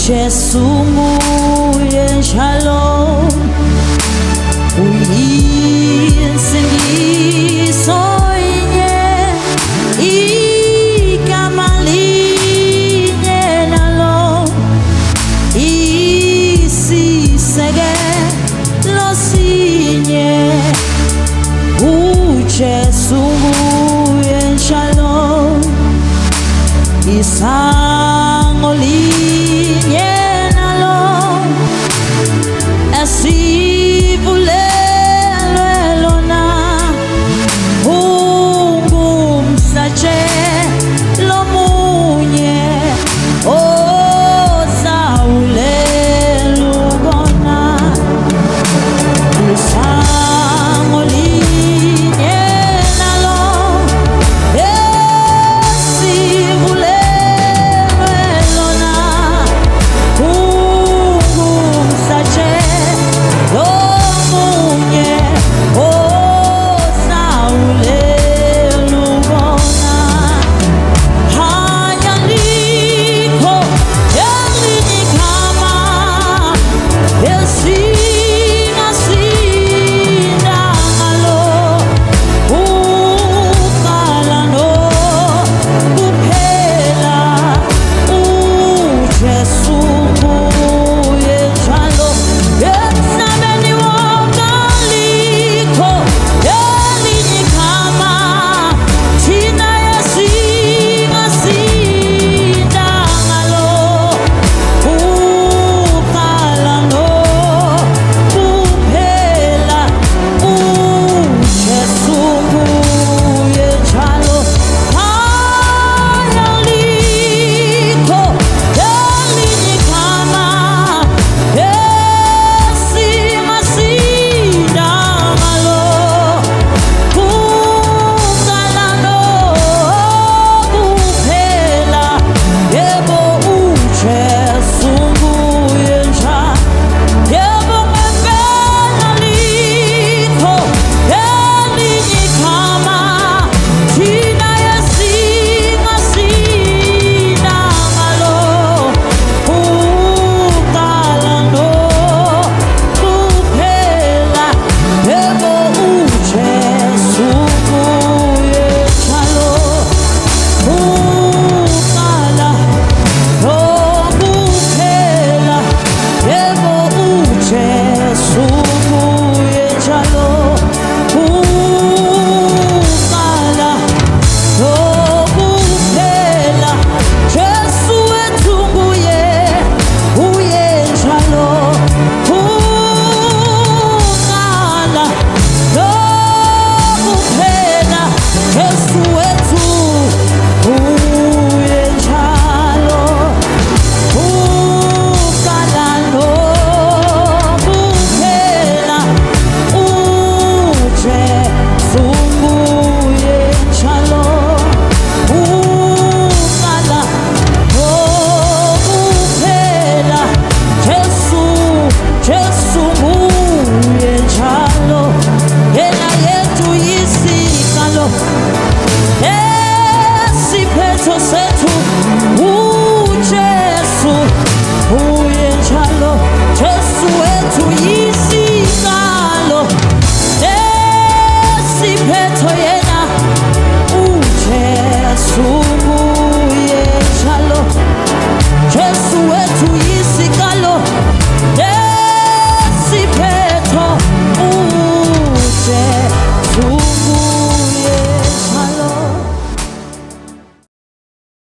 Jesu nguye njalo uyinsindiso inye igama linye nalo isisekelo sinye uJesu nguye njalo isango linye nalo esivulelwe lona ungumhlatshelo munye ozawulela ukona isango linye nalo esivulelwe lona ungumhlatshelo munye ozawulela ukona hanya likho elinye igama esingasinda ngalo uqala nokuphela uJesu nguye njalo emhlabeni wonke alikho elinye igama thina esingasinda ngalo uqala nokuphela uJesu nguye njalo hanya likho elinye igama esingasinda ngalo uqala nokuphela yebo uJesu nguye njalo yebo ngempela likho elinye igama thina esingasinda ngalo uqala nokuphela yebo uJesu nguye njalo uqala nokuphela yebo uJesu nguye njalo uqala nokuphela Jesu wethu nguye njalo uqala nokuphela Jesu wethu nguye njalo uqala nokuphela uJesu nguye njalo uqala nokuphela Jesu nguye njalo yena yethu yisikalo esiphetho sethu